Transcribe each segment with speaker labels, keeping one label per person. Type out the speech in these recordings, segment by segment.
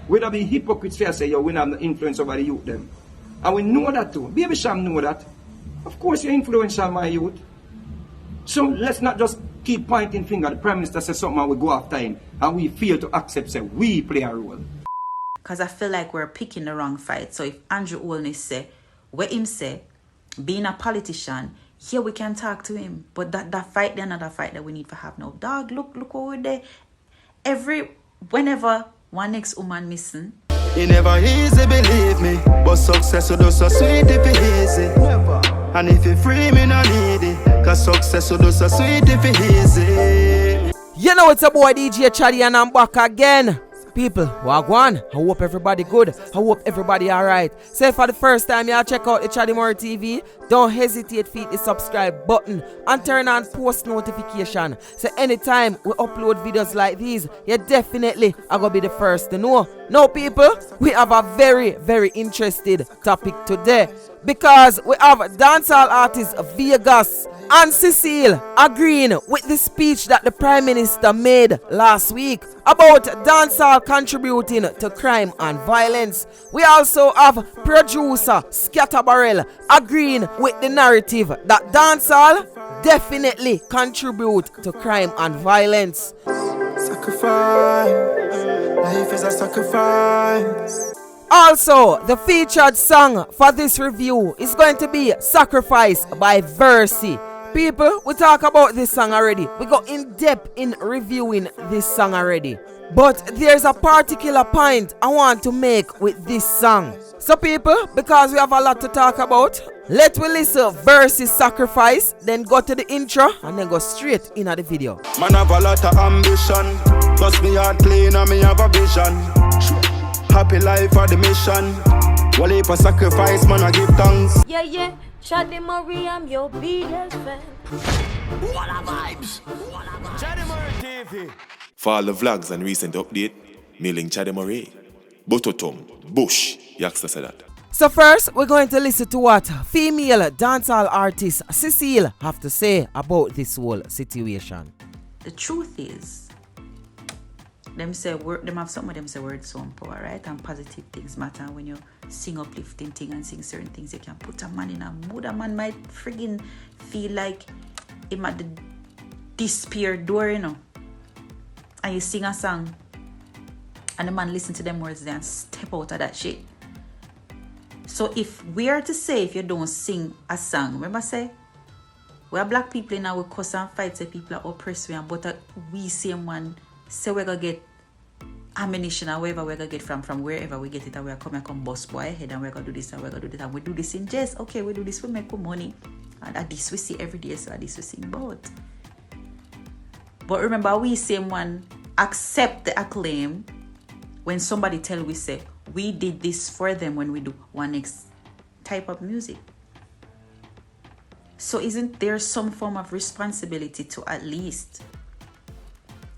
Speaker 1: We'd be hypocrites here say, yo, we have no influence over the youth them. And we know that too. Baby Cham know that. Of course you're influential, my youth. So let's not just keep pointing finger. The Prime Minister says something and we go after him. And we fail to accept, say, we play a role.
Speaker 2: Because I feel like we're picking the wrong fight. So if Andrew Holness say, what him say, being a politician, here we can talk to him. But that fight, the another fight that we need to have now. Dog, look over there. Whenever one next woman missing.
Speaker 3: It never easy, believe me. But success will do so sweet if it easy. Never. And if you free me, no need it. Cause success will do so sweet if it easy.
Speaker 4: You know it's a boy DJ Chaddy and I'm back again. People, wagwan. I hope everybody good. I hope everybody alright. So for the first time you check out the Chaddy Murray TV, don't hesitate to hit the subscribe button and turn on post notification. So anytime we upload videos like these, you definitely are going to be the first to know. Now people, we have a very, very interesting topic today. Because we have dancehall artist Vegas and Cecil agreeing with the speech that the Prime Minister made last week about dancehall contributing to crime and violence. We also have producer Skatta agreeing with the narrative that dancehall definitely contribute to crime and violence.
Speaker 3: Sacrifice, life is a sacrifice.
Speaker 4: Also, the featured song for this review is going to be Sacrifice by Versi. People, we talk about this song already. We go in depth in reviewing this song already. But there's a particular point I want to make with this song. So people, because we have a lot to talk about, let we listen Versi Sacrifice, then go to the intro and then go straight into the video.
Speaker 3: Man have a lot of ambition, plus me heart clean and me have a vision. Happy life for the mission. Well, if a sacrifice, man, I give thanks.
Speaker 5: Yeah, Chaddy Murray, I'm your biggest fan.
Speaker 3: What a vibes! Chaddy Murray TV. For all the vlogs and recent update, mailing Chaddy Murray. Bototom, Bush, Yaxter said that.
Speaker 4: So first, we're going to listen to what female dancehall artist Cecil have to say about this whole situation.
Speaker 2: The truth is, them have some of them say words so power, right? And positive things matter. When you sing uplifting things and sing certain things, you can put a man in a mood. A man might friggin' feel like him at the despair door, you know. And you sing a song, and the man listen to them words there and step out of that shit. So if we are to say, if you don't sing a song, remember say, we are black people now, we cuss and fight, say people are oppressed, but we same one, say we're going to get ammunition or wherever we're going to get from wherever we get it, and we're coming come bust boy head, and we're going to do this and we're going to do that, and we do this in jest. Okay, we do this, we make money, and at this we see every day, so at this we sing about. But remember, we same one accept the acclaim when somebody tell we say, we did this for them when we do one next type of music. So isn't there some form of responsibility to at least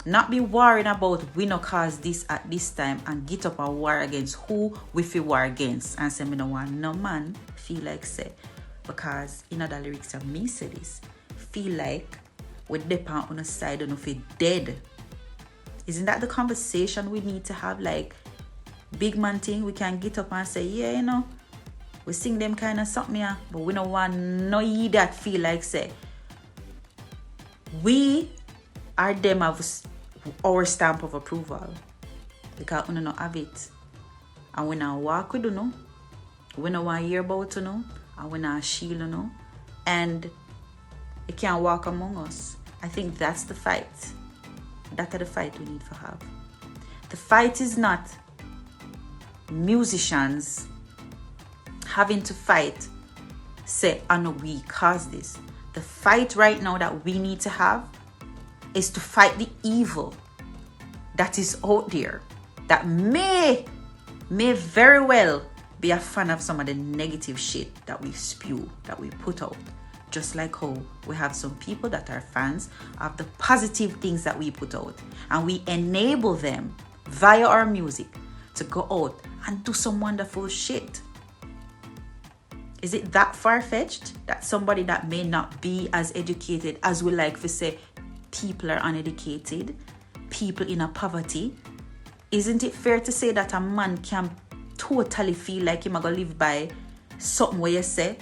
Speaker 2: not be worrying about we no cause this at this time and get up a war against who we feel war against and say me no want no man feel like say, because in other lyrics of me say this, feel like we depend on the side and if it dead. Isn't that the conversation we need to have? Like big man thing, we can get up and say, yeah, you know, we sing them kind of something here, but we don't want no ye that feel like say we are them of our stamp of approval, because we don't have it, and we not walk with you know, we don't want to hear about you know, and we not shield you know, and it can't walk among us. I think that's the fight. That's the fight we need to have. The fight is not musicians having to fight, say, I know we caused this. The fight right now that we need to have is to fight the evil that is out there, that may very well be a fan of some of the negative shit that we spew, that we put out. Just like how we have some people that are fans of the positive things that we put out, and we enable them via our music to go out and do some wonderful shit. Is it that far-fetched that somebody that may not be as educated as we like to say, people are uneducated, people in a poverty, isn't it fair to say that a man can totally feel like him gonna live by something where you say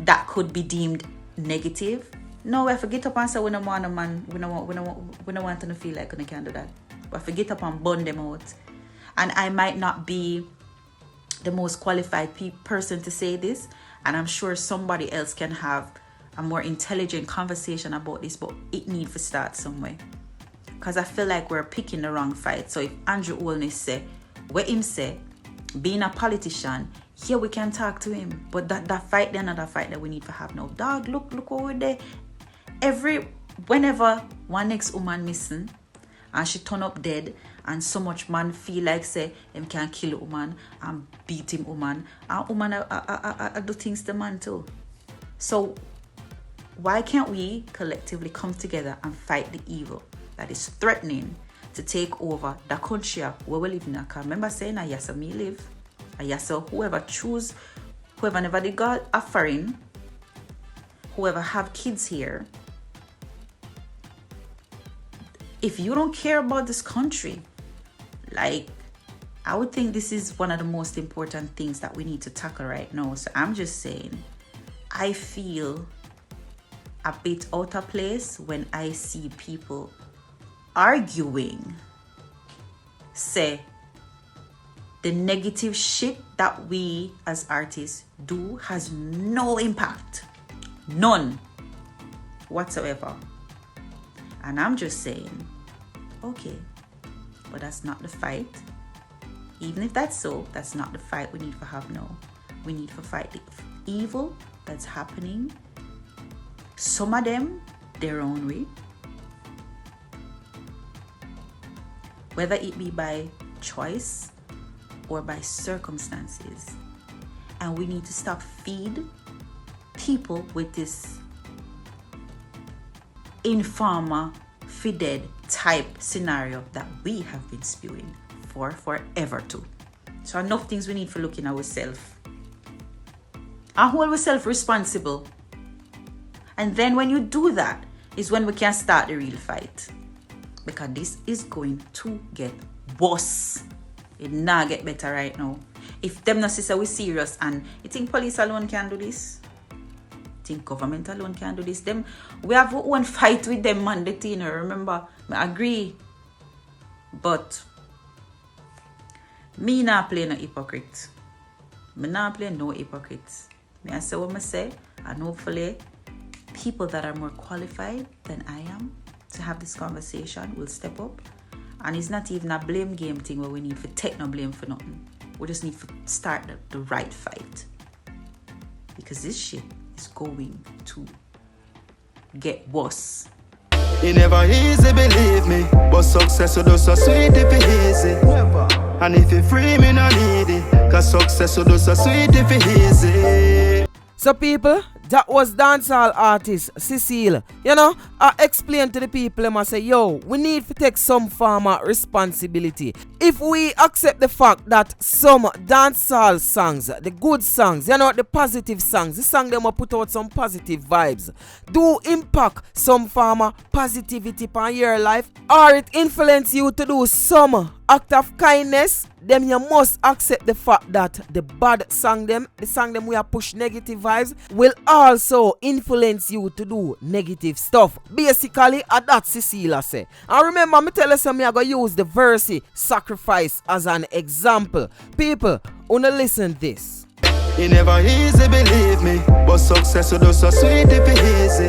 Speaker 2: that could be deemed negative? No, we have to get up and say we don't want a man, we don't want to feel like we can do that. We have to get up and burn them out. And I might not be the most qualified person to say this, and I'm sure somebody else can have a more intelligent conversation about this, but it needs to start somewhere. Because I feel like we're picking the wrong fight. So if Andrew Holness say, what him say, being a politician, here we can talk to him. But that fight, then another fight that we need to have now. Dog, look over there. Whenever one next woman missing, and she turn up dead, and so much man feel like say him can kill a woman and beat him woman, and woman I do things to man too. So why can't we collectively come together and fight the evil that is threatening to take over the country where we live in? Because remember saying, I yes me live, I yes whoever choose, whoever never they got a foreign, whoever have kids here. If you don't care about this country, like, I would think this is one of the most important things that we need to tackle right now. So I'm just saying, I feel a bit out of place when I see people arguing, say the negative shit that we as artists do has no impact, none whatsoever. And I'm just saying, okay, but that's not the fight. Even if that's so, that's not the fight we need to have now. We need to fight the evil that's happening. Some of them their own way, whether it be by choice or by circumstances. And we need to stop feed people with this informer fided type scenario that we have been spewing for forever too. So enough things we need for looking at ourselves and hold ourselves responsible. And then when you do that is when we can start the real fight, because this is going to get worse. It not get better right now. If them not say we serious, and you think police alone can do this? Think government alone can do this? Them, we have one fight with them, man. The thing, remember, I agree, but me not play no hypocrite. Me not play no hypocrites. Me I say what I say, and hopefully people that are more qualified than I am to have this conversation will step up. And it's not even a blame game thing where we need to take no blame for nothing. We just need to start the right fight, because this shit is going to get worse.
Speaker 3: It never easy, believe me, but success will do so sweet if it easy. And if you free me, no need it, cause success will do so sweet if it easy.
Speaker 4: So people, that was dancehall artist Cecil. You know, I explained to the people, I say, yo, we need to take some form of responsibility. If we accept the fact that some dancehall songs, the good songs, you know, the positive songs, the song them will put out some positive vibes, do impact some form of positivity on your life, or it influence you to do some act of kindness, then you must accept the fact that the bad song them, the song them we are push negative vibes, will also influence you to do negative stuff. Basically, that Cecilia say. And remember, me tell you some, I'm going to use the Versi Sacrifice as an example. People, wanna listen this.
Speaker 3: It never easy, believe me, but success will do so sweet if it easy.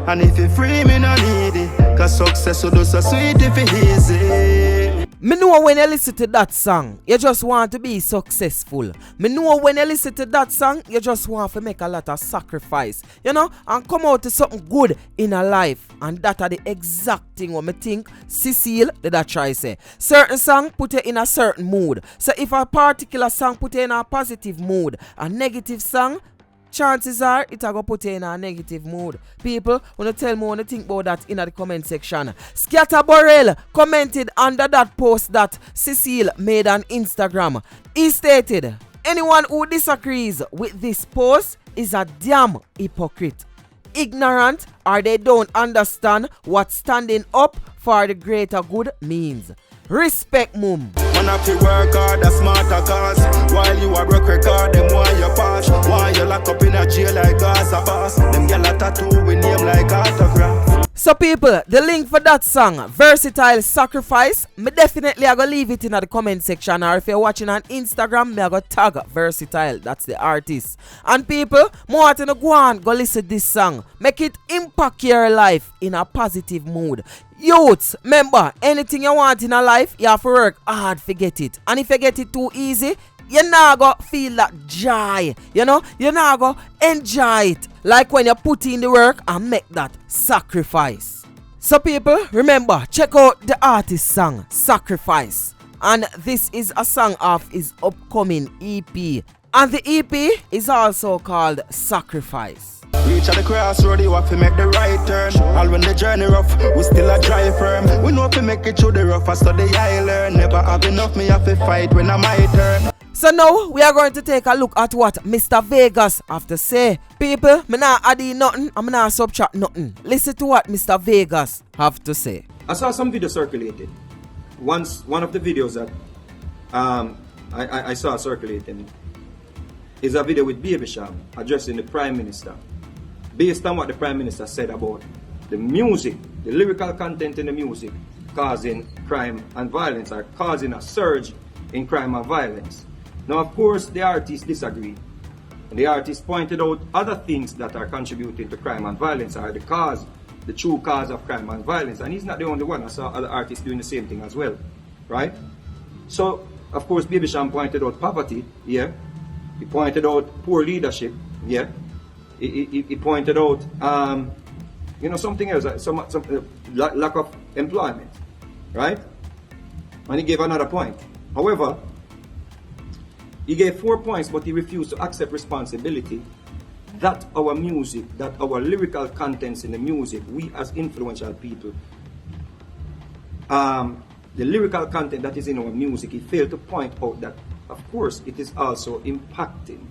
Speaker 3: And if you free me, no need it, cause success will do so sweet if it easy.
Speaker 4: Me know when you listen to that song, you just want to be successful. Me know when you listen to that song, you just want to make a lot of sacrifice, you know, and come out to something good in a life. And that are the exact thing what me think Cecil did that try say. Certain song put you in a certain mood. So if a particular song put you in a positive mood, a negative song, chances are it will put you in a negative mood. People, wanna tell me what you think about that in the comment section. Skatta Burrell commented under that post that Cecil made on Instagram. He stated, anyone who disagrees with this post is a damn hypocrite, ignorant, or they don't understand what standing up for the greater good means. Respect, mum.
Speaker 3: Man have to work hard, a smarter cause. While you a broke record, them why you pass. Why you lock up in a jail like Gaza boss. Them gyal a tattoo with name like autograph.
Speaker 4: So people, the link for that song, Versatile Sacrifice, me definitely I go leave it in the comment section, or if you're watching on Instagram, me I go tag Versatile, that's the artist. And people, more want to go on, go listen to this song. Make it impact your life in a positive mood. Youths, remember, anything you want in a life, you have to work hard to get it. And if you get it too easy, you're not going to feel that joy. You know, you're not going to enjoy it. Like when you put in the work and make that sacrifice. So people, remember, check out the artist song, Sacrifice. And this is a song of his upcoming EP. And the EP is also called Sacrifice.
Speaker 3: Reach at the crossroad, you have to make the right turn. All when the journey rough, we still a drive firm. We know if we make it through the rough, I study I learn. Never have enough, me have to fight when I my turn.
Speaker 4: So now, we are going to take a look at what Mr. Vegas have to say. People, me not add in nothing, I'm not subtract nothing. Listen to what Mr. Vegas have to say.
Speaker 1: I saw some video circulated. Once, one of the videos that I saw circulating is a video with Baby Cham addressing the Prime Minister. Based on what the Prime Minister said about the music, the lyrical content in the music causing crime and violence, or causing a surge in crime and violence. Now, of course, the artist disagreed. And the artist pointed out other things that are contributing to crime and violence are the true cause of crime and violence. And he's not the only one. I saw other artists doing the same thing as well. Right? So, of course, Baby Cham pointed out poverty. Yeah. He pointed out poor leadership. Yeah. He pointed out, something else, some lack of employment. Right? And he gave another point. However, he gave 4 points, but he refused to accept responsibility that our music, that our lyrical contents in the music, we as influential people, the lyrical content that is in our music, he failed to point out that, of course, it is also impacting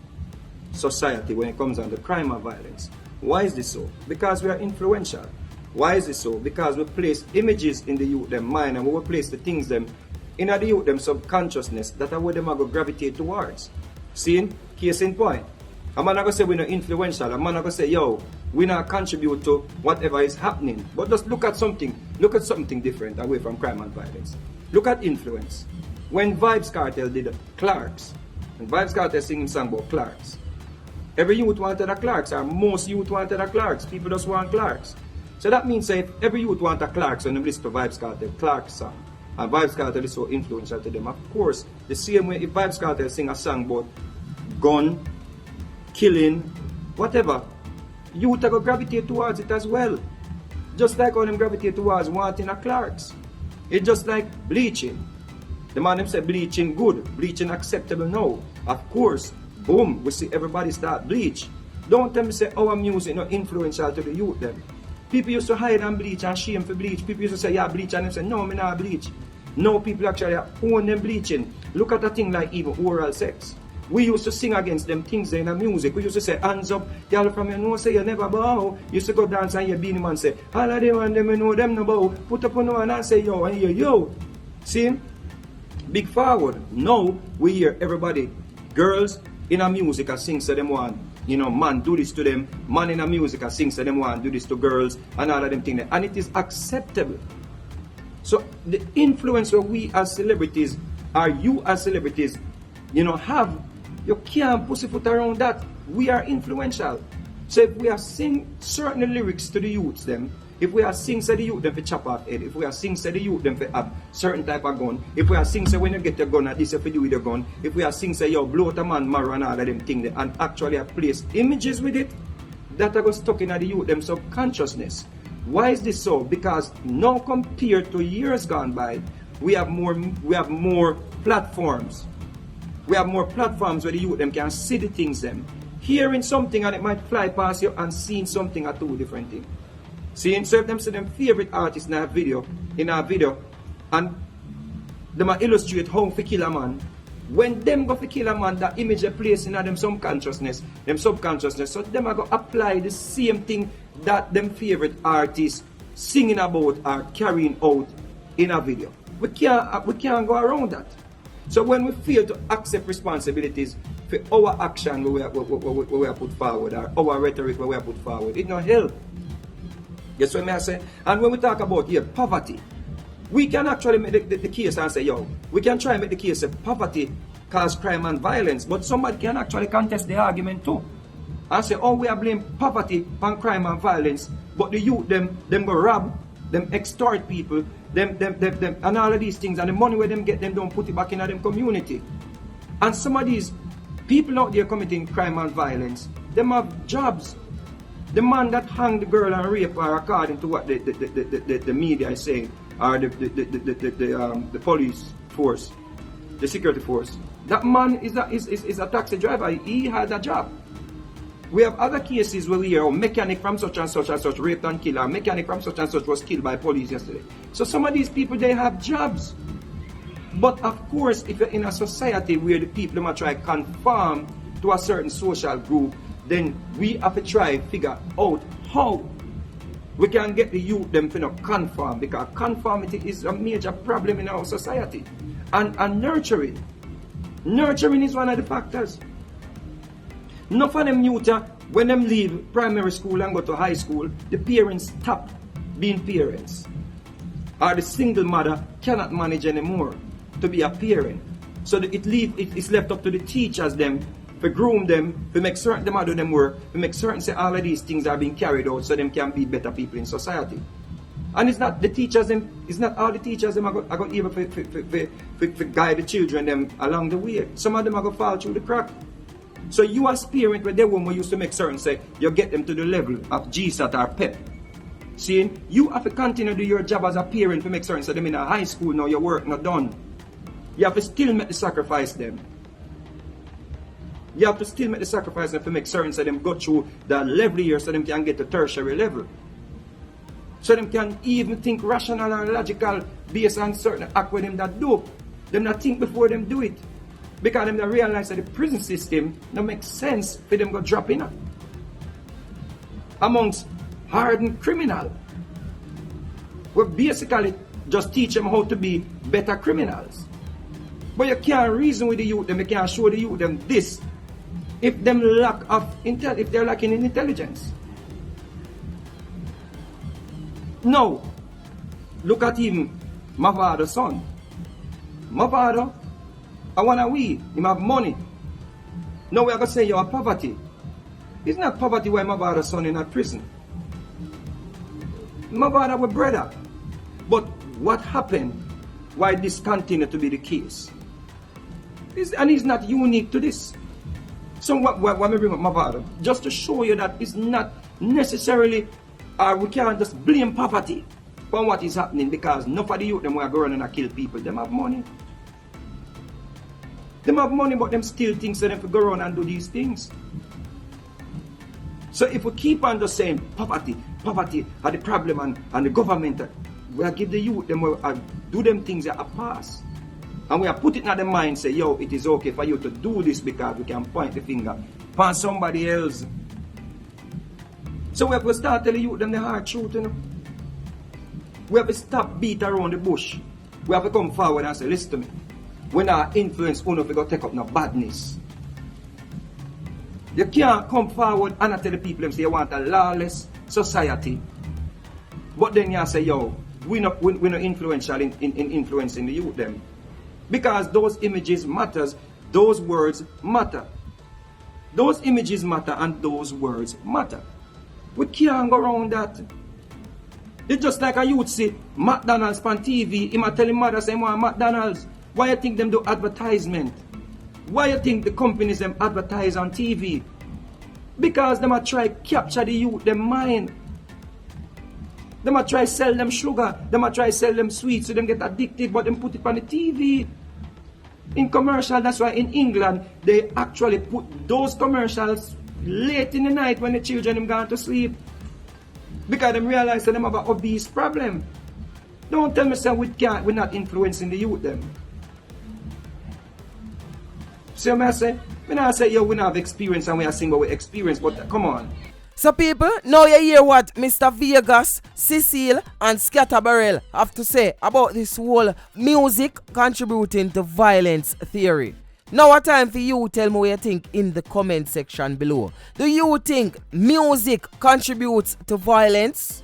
Speaker 1: society when it comes down to crime and violence. Why is this so? Because we are influential. Why is this so? Because we place images in the youth them mind, and we will place the things them in the youth them subconsciousness that are where them are going to gravitate towards. See? Case in point. A man not going to say we're not influential. A man not going to say, yo, we not contribute to whatever is happening. But just look at something different away from crime and violence. Look at influence. When Vybz Kartel did Clarks, and Vybz Kartel singing song about Clarks, every youth wanted a Clarks, or most youth wanted a Clarks. People just want Clarks. So that means that if every youth want a Clarks, and they listen to Vybz Kartel Clarks song, and Vybz Kartel is so influential to them, of course, the same way if Vybz Kartel sing a song about gun, killing, whatever, youth are going to gravitate towards it as well. Just like how them gravitate towards wanting a Clarks. It's just like bleaching. The man them say bleaching good, bleaching acceptable now. Of course, boom, we see everybody start bleach. Don't tell me say our music not influential to the youth them. People used to hide and bleach and shame for bleach. People used to say, yeah, bleach, and them say, no, me not bleach. No, people actually own them bleaching. Look at a thing like even oral sex. We used to sing against them things in the music. We used to say, hands up, y'all from your nose say you never bow. Used to go dance and your beanie man say, all of them and them you know them no bow. Put up on one and say yo and yo. See? Big forward. Now we hear everybody, girls in a music and sing so them want, man do this to them. Man in a music and sing so them want do this to girls and all of them things. And it is acceptable. So the influence that we as celebrities, or you as celebrities, have, you can't pussyfoot around that. We are influential. So if we are sing certain lyrics to the youths them, if we are sing say the youth them for chop off head, if we are sing say the youth them for have certain type of gun, if we are sing say when you get your gun at this if you do with your gun, if we are sing say yo blow out a man marrow and all of them things and actually place images with it, that are going stuck in the youth them subconsciousness. Why is this so? Because now compared to years gone by, we have more platforms. We have more platforms where the youth them can see the things them. Hearing something and it might fly past you, and seeing something are two different things. Seeing so if them see them favorite artists in our video, and them illustrate how to kill a man. When them go to kill a man, that image they place in them subconsciousness, so them are going to apply the same thing that them favorite artists singing about or carrying out in a video. We can't go around that. So when we fail to accept responsibilities for our action we are put forward, or our rhetoric we are put forward, it no help. Guess what I say? And when we talk about here poverty, we can actually make the case and say, yo, we can try and make the case of poverty cause crime and violence, but somebody can actually contest the argument too. And say, oh, we are blaming poverty on crime and violence, but the youth, them go rob, them extort people, them, and all of these things, and the money where them get, them don't put it back in them community. And some of these people out there committing crime and violence, them have jobs. The man that hung the girl and raped her, according to what the media is saying, or the police force, the security force, that man is a taxi driver. He had a job. We have other cases where we hear, mechanic from such and such raped and killed, or mechanic from such and such was killed by police yesterday. So some of these people, they have jobs. But of course, if you're in a society where the people might try to conform to a certain social group, then we have to try to figure out how we can get the youth them to not conform, because conformity is a major problem in our society. And nurturing. Nurturing is one of the factors. Enough of them youth, when them leave primary school and go to high school, the parents stop being parents. Or the single mother cannot manage anymore to be a parent. So it's left up to the teachers them to groom them, to make certain them do them work, to make certain say all of these things are being carried out so them can be better people in society. And it's not the teachers them, it's not all the teachers them are going even for guide the children them along the way. Some of them are going to fall through the crack. So you as parent, when they woman used to make certain say, you get them to the level of GSAT or PEP. See, you have to continue to do your job as a parent to make certain say them in a high school now your work not done. You have to still make the sacrifice them. You have to still make the sacrifice them to make certain so them go through the level year so them can get to tertiary level. So them can even think rational and logical based on certain act with them that do. Them not think before them do it. Because them not realize that the prison system don't make sense for them go drop in amongst hardened criminals. We basically just teach them how to be better criminals. But you can't reason with the youth them, you can't show the youth them this if them lack of if they're lacking in intelligence. Now, look at even my father's son. My father, I wanna him have money. Now we are gonna say you are poverty. It's not poverty why my father's son in a prison. My father was brother. But what happened? Why this continued to be the case? And it's not unique to this. So what me bring up my father? Just to show you that it's not necessarily, we can't just blame poverty for what is happening, because none of the youth them who are going and kill people, them have money. Them have money, but them still think so them to go around and do these things. So if we keep on just saying poverty are the problem and the government, we are give the youth them do them things that are pass. And we are put it in their mind, say, yo, it is okay for you to do this because we can point the finger upon somebody else. So we have to start telling you them the hard truth, you know. We have to stop beat around the bush. We have to come forward and say, listen to me. When our influence uno we go take up no badness. You can't come forward and tell the people them say you want a lawless society. But then you say, yo, we're not influential in influencing the youth them. Because those images matters, those words matter. Those images matter and those words matter. We can't go around that. It's just like a youth say, McDonald's on TV, he might tell his mother say, want McDonald's. Why you think them do advertisement? Why you think the companies them advertise on TV? Because them a try capture the youth, them mind. Them a try sell them sugar, them a try sell them sweets so them get addicted, but them put it on the TV. In commercial, that's why in England, they actually put those commercials late in the night when the children them gone to sleep. Because them realize that them have an obese problem. Don't tell me say we're not influencing the youth them. See what I say? When I say, yo, we don't have experience and we are single with experience, but come on.
Speaker 4: So people, now you hear what Mr. Vegas, Cecil and Skatta have to say about this whole music contributing to violence theory. Now a time for you tell me what you think in the comment section below. Do you think music contributes to violence?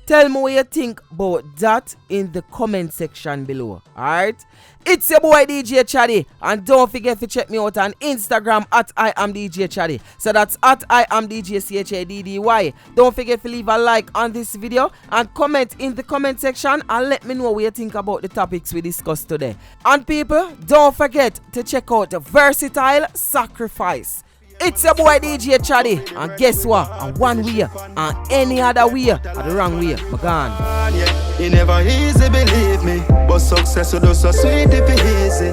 Speaker 4: Tell me what you think about that in the comment section below. Alright? It's your boy DJ Chaddy. And don't forget to check me out on Instagram at I am DJ Chaddy. So that's at I am DJ CHADDY. Don't forget to leave a like on this video and comment in the comment section and let me know what you think about the topics we discussed today. And people, don't forget to check out the Versi Sacrifice. It's your boy DJ Chaddy, and guess what? One way and any other way are the wrong way. My God.
Speaker 3: It never easy, believe me, but success is so sweet if it's easy.